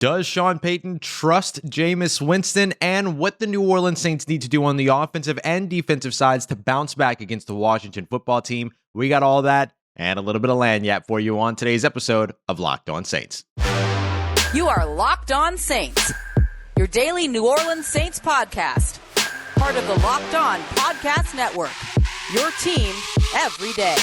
Does Sean Payton trust Jameis Winston, and what the New Orleans Saints need to do on the offensive and defensive sides to bounce back against the Washington football team? We got all that and a little bit of lagniappe for you on today's episode of Locked On Saints. You are Locked On Saints, your daily New Orleans Saints podcast. Part of the Locked On Podcast Network, your team every day.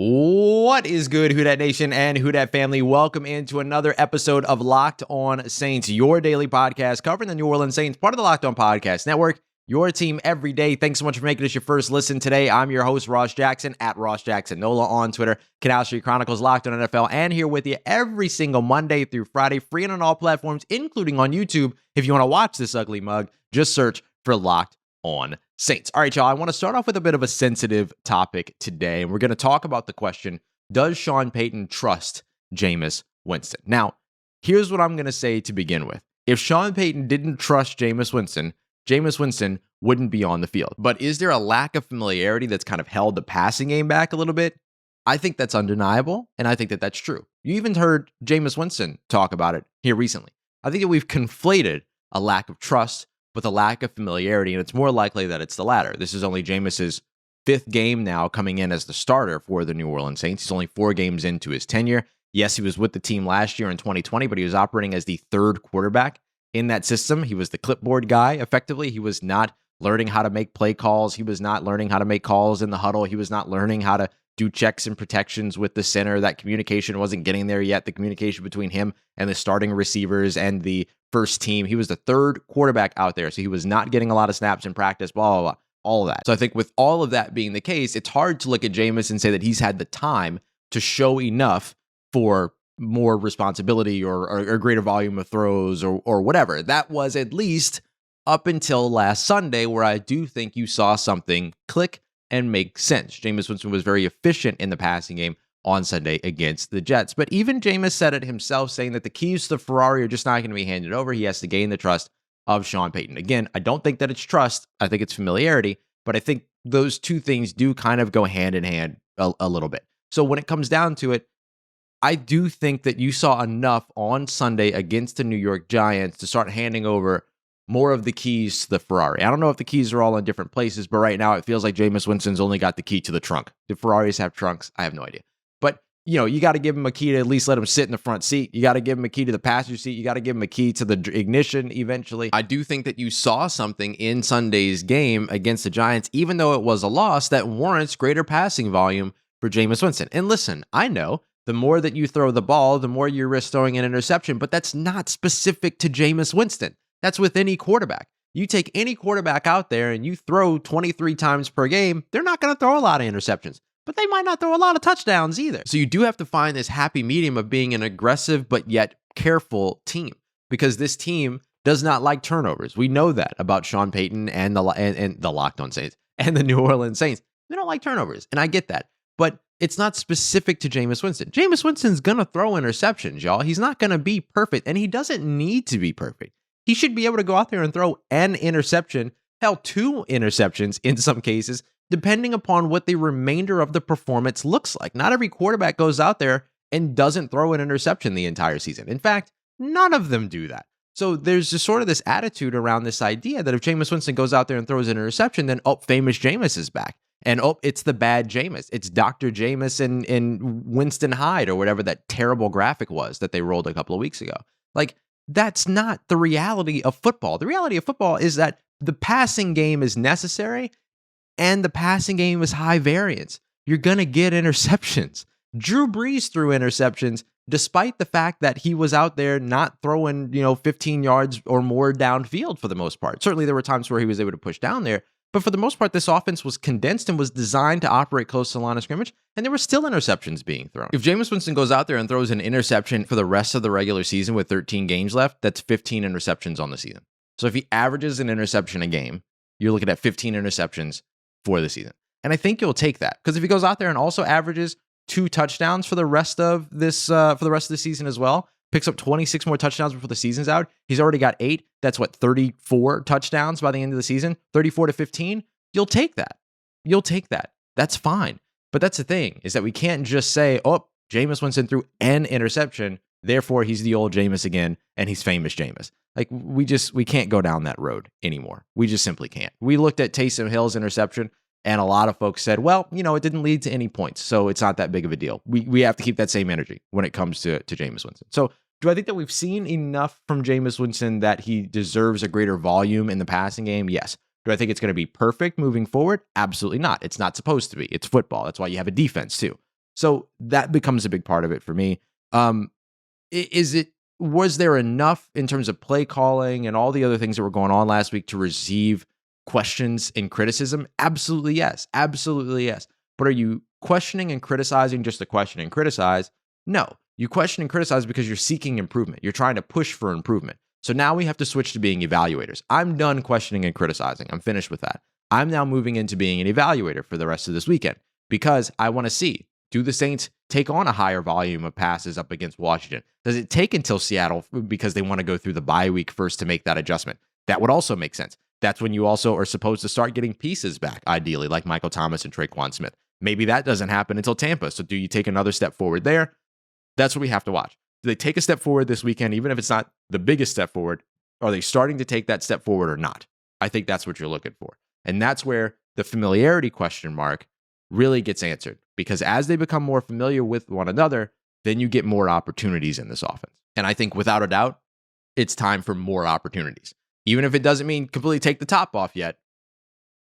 What is good, Who Dat Nation and Who Dat family? Welcome into another episode of Locked On Saints, your daily podcast covering the New Orleans Saints, part of the Locked On Podcast Network, your team every day. Thanks so much for making this your first listen today. I'm your host, Ross Jackson, at Ross Jackson Nola on Twitter, Canal Street Chronicles, Locked On NFL, and here with you every single Monday through Friday, free and on all platforms, including on YouTube. If you want to watch this ugly mug, just search for Locked On Saints. All right, y'all, I want to start off with a bit of a sensitive topic today, and we're going to talk about the question, does Sean Payton trust Jameis Winston? Now, here's what I'm going to say to begin with. If Sean Payton didn't trust Jameis Winston wouldn't be on the field. But is there a lack of familiarity that's kind of held the passing game back a little bit? I think that's undeniable, and I think that that's true. You even heard Jameis Winston talk about it here recently. I think that we've conflated a lack of trust with a lack of familiarity, and it's more likely that it's the latter. This is only Jameis's fifth game now coming in as the starter for the New Orleans Saints. He's only 4 games into his tenure. Yes, he was with the team last year in 2020, but he was operating as the third quarterback in that system. He was the clipboard guy, effectively. He was not learning how to make play calls. He was not learning how to make calls in the huddle. He was not learning how to do checks and protections with the center. That communication wasn't getting there yet. The communication between him and the starting receivers and the first team. He was the third quarterback out there, so he was not getting a lot of snaps in practice, blah, blah, blah, all of that. So I think with all of that being the case, it's hard to look at Jameis and say that he's had the time to show enough for more responsibility or greater volume of throws or whatever. That was at least up until last Sunday, where I do think you saw something click and make sense. Jameis Winston was very efficient in the passing game on Sunday against the Jets. But even Jameis said it himself, saying that the keys to the Ferrari are just not going to be handed over. He has to gain the trust of Sean Payton. Again, I don't think that it's trust. I think it's familiarity. But I think those two things do kind of go hand in hand a little bit. So when it comes down to it, I do think that you saw enough on Sunday against the New York Giants to start handing over more of the keys to the Ferrari. I don't know if the keys are all in different places, but right now it feels like Jameis Winston's only got the key to the trunk. Do Ferraris have trunks? I have no idea. But, you got to give him a key to at least let him sit in the front seat. You got to give him a key to the passenger seat. You got to give him a key to the ignition eventually. I do think that you saw something in Sunday's game against the Giants, even though it was a loss, that warrants greater passing volume for Jameis Winston. And listen, I know the more that you throw the ball, the more you risk throwing an interception, but that's not specific to Jameis Winston. That's with any quarterback. You take any quarterback out there and you throw 23 times per game, they're not going to throw a lot of interceptions, but they might not throw a lot of touchdowns either. So you do have to find this happy medium of being an aggressive but yet careful team, because this team does not like turnovers. We know that about Sean Payton and the Locked On Saints and the New Orleans Saints. They don't like turnovers, and I get that. But it's not specific to Jameis Winston. Jameis Winston's going to throw interceptions, y'all. He's not going to be perfect, and he doesn't need to be perfect. He should be able to go out there and throw an interception, hell, 2 interceptions in some cases, depending upon what the remainder of the performance looks like. Not every quarterback goes out there and doesn't throw an interception the entire season. In fact, none of them do that. So there's just sort of this attitude around this idea that if Jameis Winston goes out there and throws an interception, then, famous Jameis is back. And, it's the bad Jameis. It's Dr. Jameis and Winston Hyde or whatever that terrible graphic was that they rolled a couple of weeks ago. Like, that's not the reality of football. The reality of football is that the passing game is necessary and the passing game is high variance. You're going to get interceptions. Drew Brees threw interceptions despite the fact that he was out there not throwing, 15 yards or more downfield for the most part. Certainly there were times where he was able to push down there, but for the most part, this offense was condensed and was designed to operate close to the line of scrimmage, and there were still interceptions being thrown. If Jameis Winston goes out there and throws an interception for the rest of the regular season with 13 games left, that's 15 interceptions on the season. So if he averages an interception a game, you're looking at 15 interceptions for the season. And I think you'll take that, because if he goes out there and also averages 2 touchdowns for the rest of this, for the rest of the season as well, picks up 26 more touchdowns before the season's out. He's already got 8. That's 34 touchdowns by the end of the season, 34 to 15. You'll take that. You'll take that. That's fine. But that's the thing, is that we can't just say, oh, Jameis Winston threw an interception, therefore he's the old Jameis again, and he's famous Jameis. Like, we can't go down that road anymore. We just simply can't. We looked at Taysom Hill's interception, and a lot of folks said, well, it didn't lead to any points, so it's not that big of a deal. We have to keep that same energy when it comes to Jameis Winston. So do I think that we've seen enough from Jameis Winston that he deserves a greater volume in the passing game? Yes. Do I think it's going to be perfect moving forward? Absolutely not. It's not supposed to be. It's football. That's why you have a defense too. So that becomes a big part of it for me. Was there enough in terms of play calling and all the other things that were going on last week to receive questions and criticism? Absolutely yes. Absolutely yes. But are you questioning and criticizing just to question and criticize? No. You question and criticize because you're seeking improvement. You're trying to push for improvement. So now we have to switch to being evaluators. I'm done questioning and criticizing. I'm finished with that. I'm now moving into being an evaluator for the rest of this weekend because I want to see, do the Saints take on a higher volume of passes up against Washington? Does it take until Seattle because they want to go through the bye week first to make that adjustment? That would also make sense. That's when you also are supposed to start getting pieces back, ideally, like Michael Thomas and Tre'Quan Smith. Maybe that doesn't happen until Tampa. So do you take another step forward there? That's what we have to watch. Do they take a step forward this weekend, even if it's not the biggest step forward? Are they starting to take that step forward or not? I think that's what you're looking for. And that's where the familiarity question mark really gets answered. Because as they become more familiar with one another, then you get more opportunities in this offense. And I think without a doubt, it's time for more opportunities. Even if it doesn't mean completely take the top off yet,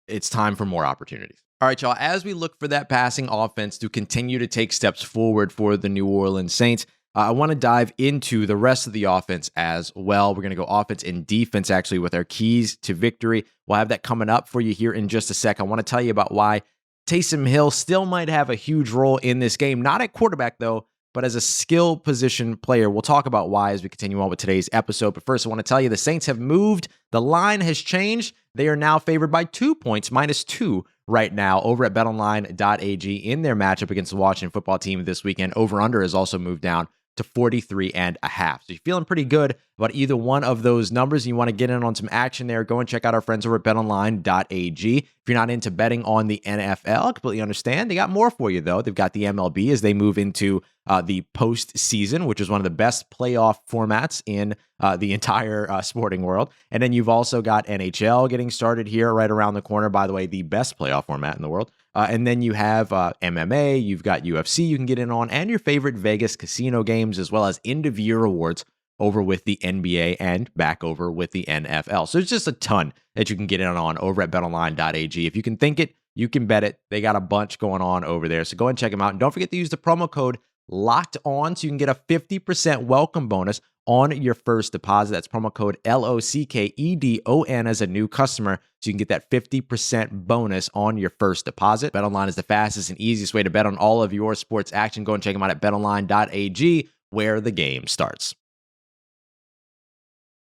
it's time for more opportunities. All right, y'all, as we look for that passing offense to continue to take steps forward for the New Orleans Saints, I want to dive into the rest of the offense as well. We're going to go offense and defense, actually, with our keys to victory. We'll have that coming up for you here in just a sec. I want to tell you about why Taysom Hill still might have a huge role in this game. Not at quarterback, though, but as a skill position player. We'll talk about why as we continue on with today's episode. But first, I want to tell you the Saints have moved. The line has changed. They are now favored by 2 points, -2 right now over at betonline.ag in their matchup against the Washington football team this weekend. Over-under has also moved down to 43.5. So you're feeling pretty good about either one of those numbers. You want to get in on some action there, go and check out our friends over at betonline.ag. If you're not into betting on the NFL, I completely understand. They got more for you, though. They've got the MLB as they move into the postseason, which is one of the best playoff formats in the entire sporting world. And then you've also got NHL getting started here right around the corner. By the way, the best playoff format in the world. And then you have MMA, you've got UFC you can get in on, and your favorite Vegas casino games, as well as end-of-year awards over with the NBA and back over with the NFL. So it's just a ton that you can get in on over at betonline.ag. If you can think it, you can bet it. They got a bunch going on over there. So go and check them out. And don't forget to use the promo code LOCKEDON so you can get a 50% welcome bonus on your first deposit. That's promo code LOCKEDON as a new customer, so you can get that 50% bonus on your first deposit. BetOnline is the fastest and easiest way to bet on all of your sports action. Go and check them out at betonline.ag, where the game starts.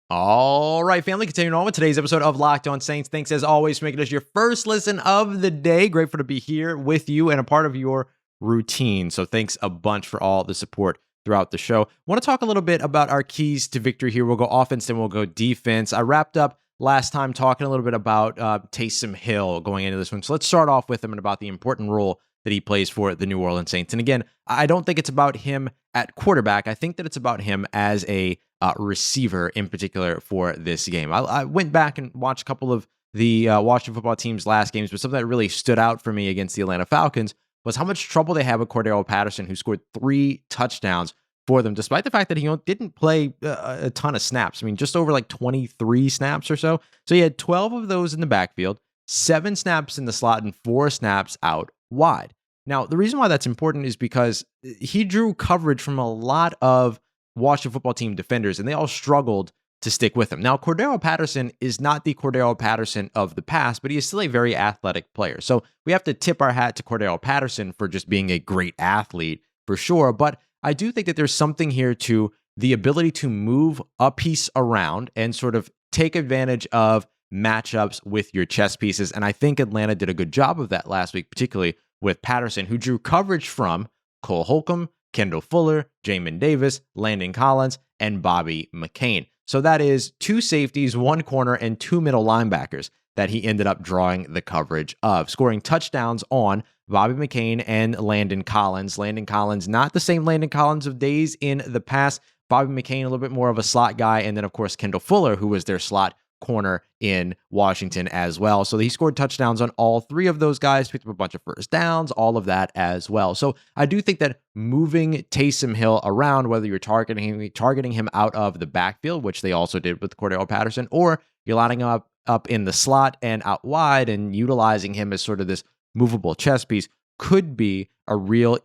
All right, family, continuing on with today's episode of Locked On Saints. Thanks, as always, for making us your first listen of the day. Grateful to be here with you and a part of your routine. So thanks a bunch for all the support throughout the show. I want to talk a little bit about our keys to victory here. We'll go offense, then we'll go defense. I wrapped up last time talking a little bit about Taysom Hill going into this one. So let's start off with him and about the important role that he plays for the New Orleans Saints. And again, I don't think it's about him at quarterback. I think that it's about him as a receiver in particular for this game. I went back and watched a couple of the Washington football team's last games, but something that really stood out for me against the Atlanta Falcons was how much trouble they have with Cordarrelle Patterson, who scored 3 touchdowns for them, despite the fact that he didn't play a ton of snaps. I mean, just over like 23 snaps or so. So he had 12 of those in the backfield, 7 snaps in the slot, and 4 snaps out wide. Now, the reason why that's important is because he drew coverage from a lot of Washington football team defenders, and they all struggled to stick with him. Now, Cordarrelle Patterson is not the Cordarrelle Patterson of the past, but he is still a very athletic player. So we have to tip our hat to Cordarrelle Patterson for just being a great athlete for sure. But I do think that there's something here to the ability to move a piece around and sort of take advantage of matchups with your chess pieces. And I think Atlanta did a good job of that last week, particularly with Patterson, who drew coverage from Cole Holcomb, Kendall Fuller, Jamin Davis, Landon Collins, and Bobby McCain. So that is 2 safeties, 1 corner, and 2 middle linebackers that he ended up drawing the coverage of, scoring touchdowns on Bobby McCain and Landon Collins. Landon Collins, not the same Landon Collins of days in the past. Bobby McCain, a little bit more of a slot guy. And then, of course, Kendall Fuller, who was their slot corner in Washington as well. So he scored touchdowns on all 3 of those guys, picked up a bunch of first downs, all of that as well. So I do think that moving Taysom Hill around, whether you're targeting him out of the backfield, which they also did with Cordell Patterson, or you're lining him up in the slot and out wide and utilizing him as sort of this movable chess piece, could be a real,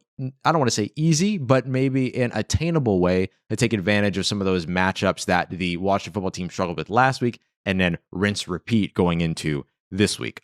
I don't want to say easy, but maybe an attainable way to take advantage of some of those matchups that the Washington football team struggled with last week, and then rinse repeat going into this week.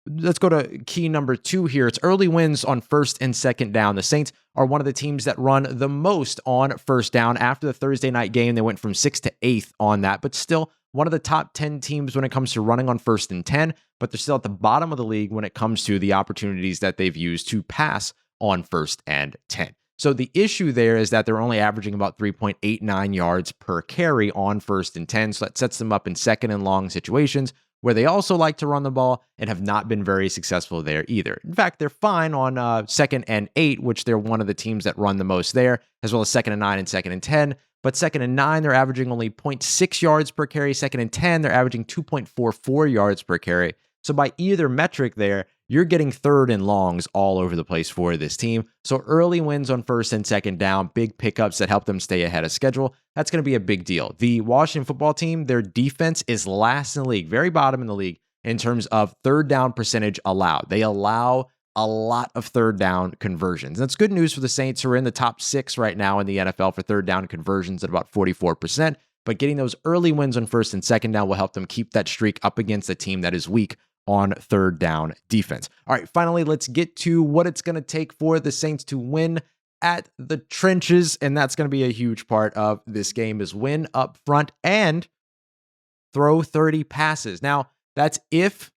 Let's go to key number 2 here. It's early wins on first and second down. The Saints are one of the teams that run the most on first down. After the Thursday night game, they went from 6th to 8th on that, but still one of the top 10 teams when it comes to running on first and 10, but they're still at the bottom of the league when it comes to the opportunities that they've used to pass on first and 10. So the issue there is that they're only averaging about 3.89 yards per carry on first and 10. So that sets them up in second and long situations where they also like to run the ball and have not been very successful there either. In fact, they're fine on second and 8, which they're one of the teams that run the most there, as well as second and 9 and second and 10. But second and 9, they're averaging only 0.6 yards per carry. Second and 10, they're averaging 2.44 yards per carry. So by either metric there, you're getting third and longs all over the place for this team. So early wins on first and second down, big pickups that help them stay ahead of schedule. That's going to be a big deal. The Washington football team, their defense is last in the league, very bottom in the league in terms of third down percentage allowed. They allow a lot of third down conversions. That's good news for the Saints, who are in the top 6 right now in the NFL for third down conversions at about 44%. But getting those early wins on first and second down will help them keep that streak up against a team that is weak on third down defense. All right, finally, let's get to what it's going to take for the Saints to win at the trenches, and that's going to be a huge part of this game, is win up front and throw 30 passes. Now, that's if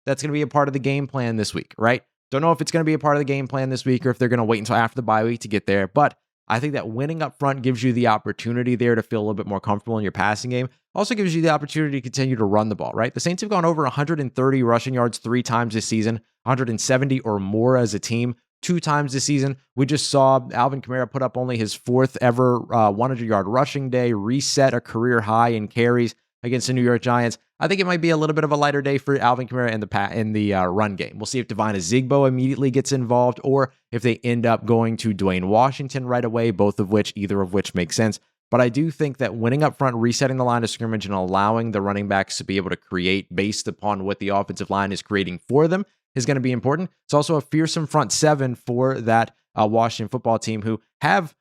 that's going to be a part of the game plan this week, right? Don't know if it's going to be a part of the game plan this week or if they're going to wait until after the bye week to get there, but I think that winning up front gives you the opportunity there to feel a little bit more comfortable in your passing game. Also gives you the opportunity to continue to run the ball, right? The Saints have gone over 130 rushing yards 3 times this season, 170 or more as a team 2 times this season. We just saw Alvin Kamara put up only his 4th ever 100-yard rushing day, reset a career high in carries against the New York Giants. I think it might be a little bit of a lighter day for Alvin Kamara in the run game. We'll see if Devine Azigbo immediately gets involved or if they end up going to Dwayne Washington right away, either of which makes sense. But I do think that winning up front, resetting the line of scrimmage, and allowing the running backs to be able to create based upon what the offensive line is creating for them is going to be important. It's also a fearsome front 7 for that Washington football team, who have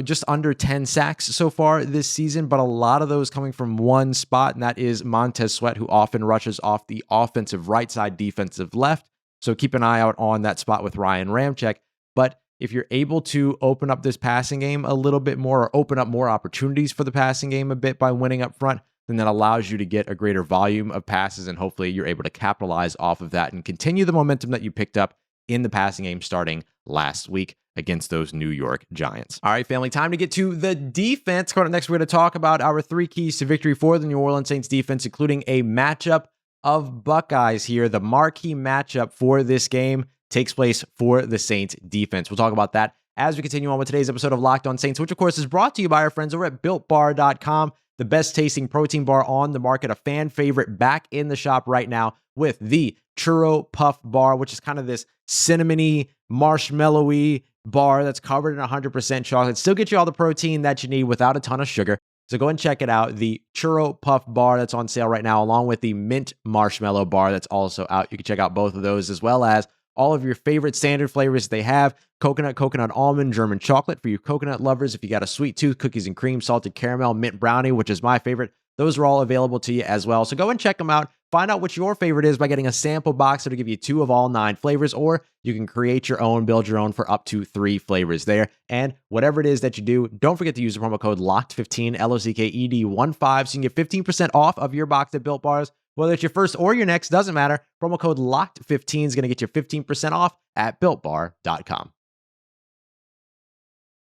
just under 10 sacks so far this season, but a lot of those coming from one spot, and that is Montez Sweat, who often rushes off the offensive right side, defensive left. So keep an eye out on that spot with Ryan Ramczyk. But if you're able to open up this passing game a little bit more, or open up more opportunities for the passing game a bit by winning up front, then that allows you to get a greater volume of passes, and hopefully you're able to capitalize off of that and continue the momentum that you picked up in the passing game starting last week against those New York Giants. All right, family, time to get to the defense. Coming up next, we're going to talk about our 3 keys to victory for the New Orleans Saints defense, including a matchup of Buckeyes here. The marquee matchup for this game takes place for the Saints defense. We'll talk about that as we continue on with today's episode of Locked On Saints, which of course is brought to you by our friends over at BuiltBar.com, the best tasting protein bar on the market, a fan favorite back in the shop right now with the Churro Puff Bar, which is kind of this cinnamony, marshmallowy bar that's covered in 100% chocolate. Still get you all the protein that you need without a ton of sugar. So go and check it out. The Churro Puff Bar that's on sale right now, along with the Mint Marshmallow Bar that's also out. You can check out both of those, as well as all of your favorite standard flavors they have. Coconut almond, German chocolate for you coconut lovers. If you got a sweet tooth, cookies and cream, salted caramel, mint brownie, which is my favorite. Those are all available to you as well. So go and check them out. Find out what your favorite is by getting a sample box that'll give you 2 of all 9 flavors, or you can create your own, build your own for up to 3 flavors there. And whatever it is that you do, don't forget to use the promo code LOCKED15, LOCKED15, so you can get 15% off of your box at Built Bars. Whether it's your first or your next, doesn't matter. Promo code LOCKED15 is going to get you 15% off at BuiltBar.com.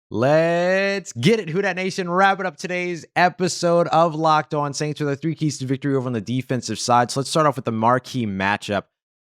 Let's get it, Who Dat Nation. Wrapping up today's episode of Locked On Saints with our 3 keys to victory over on the defensive side. So let's start off with the marquee matchup,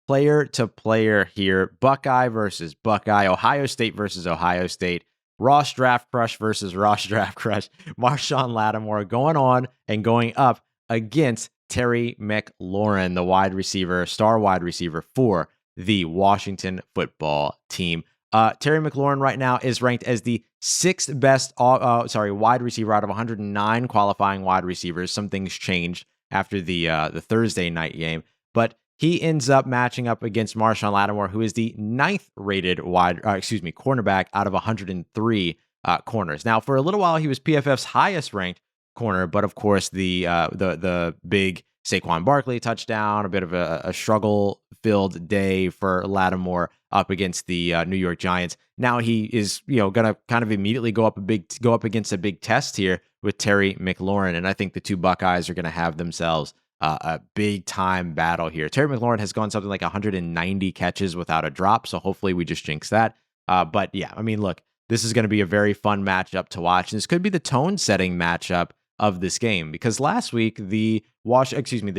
player to player here. Buckeye versus Buckeye, Ohio State versus Ohio State, Ross Draft Crush versus Ross Draft Crush. Marshawn Lattimore going on and going up against Terry McLaurin, the star wide receiver for the Washington football team. Terry McLaurin right now is ranked as the 6th best wide receiver out of 109 qualifying wide receivers. Some things changed after the Thursday night game, but he ends up matching up against Marshawn Lattimore, who is the 9th rated cornerback out of 103 corners. Now, for a little while, he was PFF's highest ranked corner, but of course the big Saquon Barkley touchdown, a bit of a struggle-filled day for Lattimore up against the New York Giants. Now he is, going to kind of immediately go up against a big test here with Terry McLaurin, and I think the two Buckeyes are going to have themselves a big-time battle here. Terry McLaurin has gone something like 190 catches without a drop, so hopefully we just jinx that. But yeah, I mean, look, this is going to be a very fun matchup to watch, and this could be the tone-setting matchup of this game, because last week the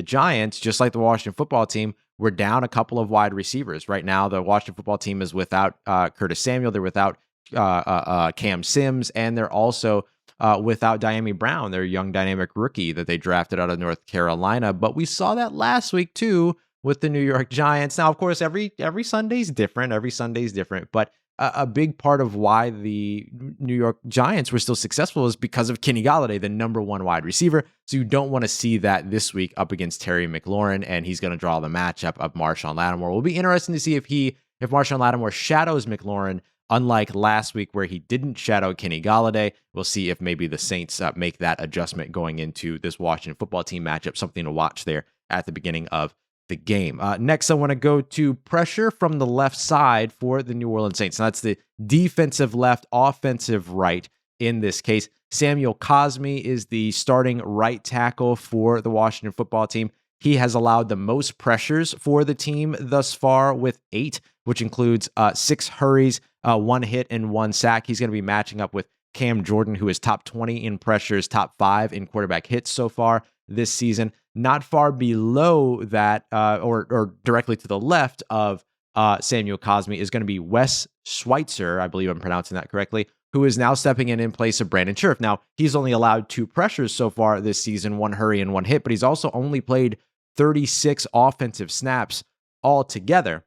Giants, just like the Washington football team, were down a couple of wide receivers. Right now, the Washington football team is without Curtis Samuel, they're without Cam Sims, and they're also without Diami Brown, their young dynamic rookie that they drafted out of North Carolina. But we saw that last week too with the New York Giants. Now, of course, every Sunday's different, but a big part of why the New York Giants were still successful is because of Kenny Golladay, the number 1 wide receiver. So you don't want to see that this week up against Terry McLaurin, and he's going to draw the matchup of Marshawn Lattimore. It will be interesting to see if Marshawn Lattimore shadows McLaurin, unlike last week where he didn't shadow Kenny Golladay. We'll see if maybe the Saints make that adjustment going into this Washington football team matchup, something to watch there at the beginning of the game. Next, I want to go to pressure from the left side for the New Orleans Saints. Now, that's the defensive left, offensive right in this case. Samuel Cosmi is the starting right tackle for the Washington football team. He has allowed the most pressures for the team thus far with 8, which includes 6 hurries, 1 hit, and 1 sack. He's going to be matching up with Cam Jordan, who is top 20 in pressures, top 5 in quarterback hits so far this season. Not far below that, or directly to the left of Samuel Cosmi, is going to be Wes Schweitzer, I believe I'm pronouncing that correctly, who is now stepping in place of Brandon Scherff. Now, he's only allowed 2 pressures so far this season, 1 hurry and 1 hit, but he's also only played 36 offensive snaps altogether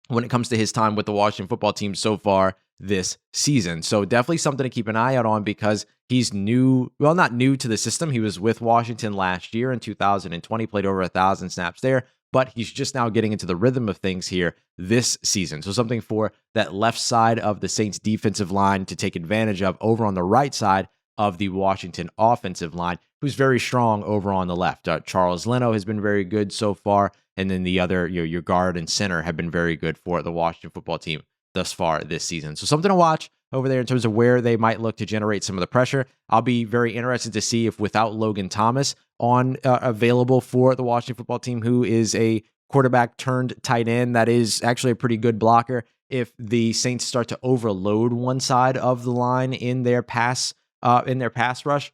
when it comes to his time with the Washington football team so far this season. So definitely something to keep an eye out on, because he's not new to the system. He was with Washington last year in 2020, played over 1,000 snaps there, but he's just now getting into the rhythm of things here this season. So something for that left side of the Saints defensive line to take advantage of over on the right side of the Washington offensive line, who's very strong over on the left. Charles Leno has been very good so far, and then the other, your guard and center have been very good for the Washington football team thus far this season. So something to watch over there in terms of where they might look to generate some of the pressure. I'll be very interested to see if, without Logan Thomas on available for the Washington football team, who is a quarterback turned tight end that is actually a pretty good blocker, if the Saints start to overload one side of the line in their pass rush,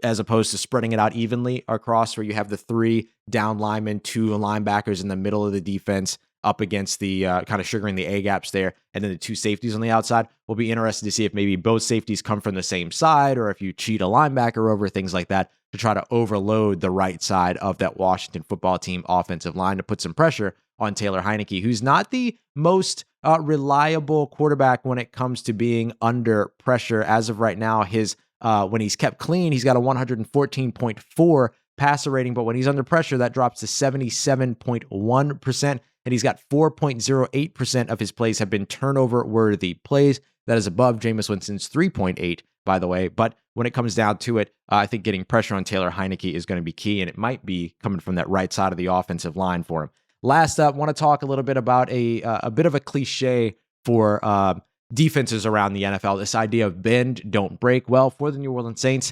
as opposed to spreading it out evenly across, where you have the 3 down linemen, 2 linebackers in the middle of the defense up against the kind of sugaring the A gaps there, and then the 2 safeties on the outside. We'll be interested to see if maybe both safeties come from the same side, or if you cheat a linebacker over, things like that, to try to overload the right side of that Washington football team offensive line to put some pressure on Taylor Heinicke, who's not the most reliable quarterback when it comes to being under pressure. As of right now, his when he's kept clean, he's got a 114.4 passer rating, but when he's under pressure, that drops to 77.1%. And he's got 4.08% of his plays have been turnover-worthy plays. That is above Jameis Winston's 3.8, by the way. But when it comes down to it, I think getting pressure on Taylor Heinicke is going to be key, and it might be coming from that right side of the offensive line for him. Last up, want to talk a little bit about a bit of a cliche for defenses around the NFL, this idea of bend, don't break. Well, for the New Orleans Saints,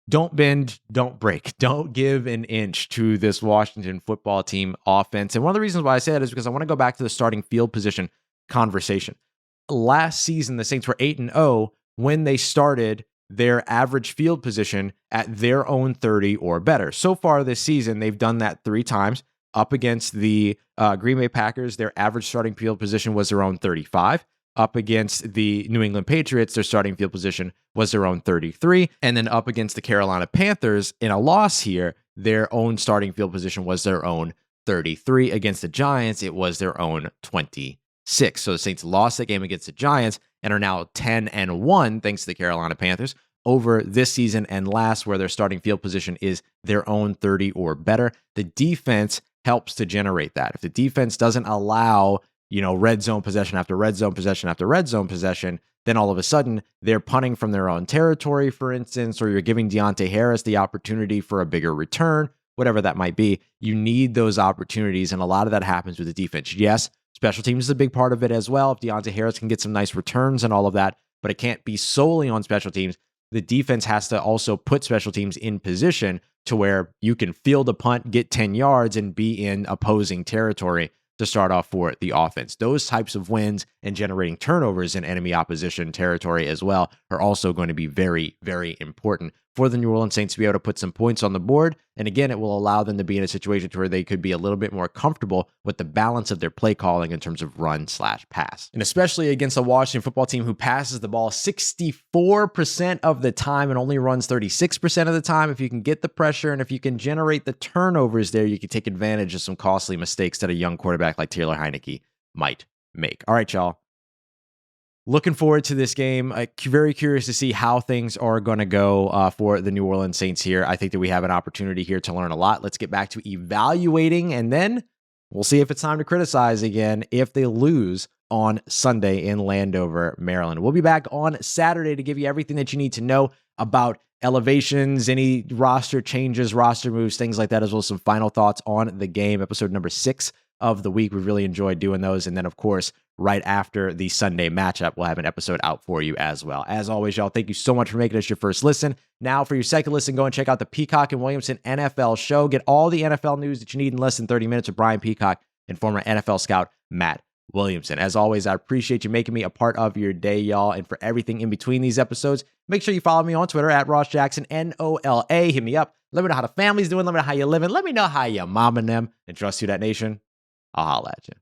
don't bend, don't break. Don't give an inch to this Washington football team offense. And one of the reasons why I say that is because I want to go back to the starting field position conversation. Last season, the Saints were 8-0 when they started their average field position at their own 30 or better. So far this season, they've done that 3 times. Up against the Green Bay Packers, their average starting field position was their own 35. Up against the New England Patriots, their starting field position was their own 33. And then up against the Carolina Panthers, in a loss here, their own starting field position was their own 33. Against the Giants, it was their own 26. So the Saints lost that game against the Giants and are now 10-1 thanks to the Carolina Panthers over this season and last, where their starting field position is their own 30 or better. The defense helps to generate that. If the defense doesn't allow, red zone possession after red zone possession after red zone possession, then all of a sudden they're punting from their own territory, for instance, or you're giving Deontay Harris the opportunity for a bigger return, whatever that might be. You need those opportunities, and a lot of that happens with the defense. Yes, special teams is a big part of it as well. If Deontay Harris can get some nice returns and all of that, but it can't be solely on special teams. The defense has to also put special teams in position to where you can field a punt, get 10 yards, and be in opposing territory to start off for the offense. Those types of wins and generating turnovers in enemy opposition territory as well are also going to be very, very important for the New Orleans Saints to be able to put some points on the board. And again, it will allow them to be in a situation to where they could be a little bit more comfortable with the balance of their play calling in terms of run/pass. And especially against a Washington football team who passes the ball 64% of the time and only runs 36% of the time. If you can get the pressure and if you can generate the turnovers there, you can take advantage of some costly mistakes that a young quarterback like Taylor Heineke might make. All right, y'all. Looking forward to this game. Very curious to see how things are going to go for the New Orleans Saints here. I think that we have an opportunity here to learn a lot. Let's get back to evaluating, and then we'll see if it's time to criticize again if they lose on Sunday in Landover, Maryland. We'll be back on Saturday to give you everything that you need to know about elevations, any roster changes, roster moves, things like that, as well as some final thoughts on the game. Episode number 6 of the week. We've really enjoyed doing those. And then, of course, right after the Sunday matchup, we'll have an episode out for you as well. As always, y'all, thank you so much for making us your first listen. Now, for your second listen, go and check out the Peacock and Williamson NFL show. Get all the NFL news that you need in less than 30 minutes with Brian Peacock and former NFL scout Matt Williamson. As always, I appreciate you making me a part of your day, y'all. And for everything in between these episodes, make sure you follow me on Twitter at Ross Jackson, NOLA. Hit me up. Let me know how the family's doing. Let me know how you're living. Let me know how your mom and them. And trust you, that nation. I'll holla at you.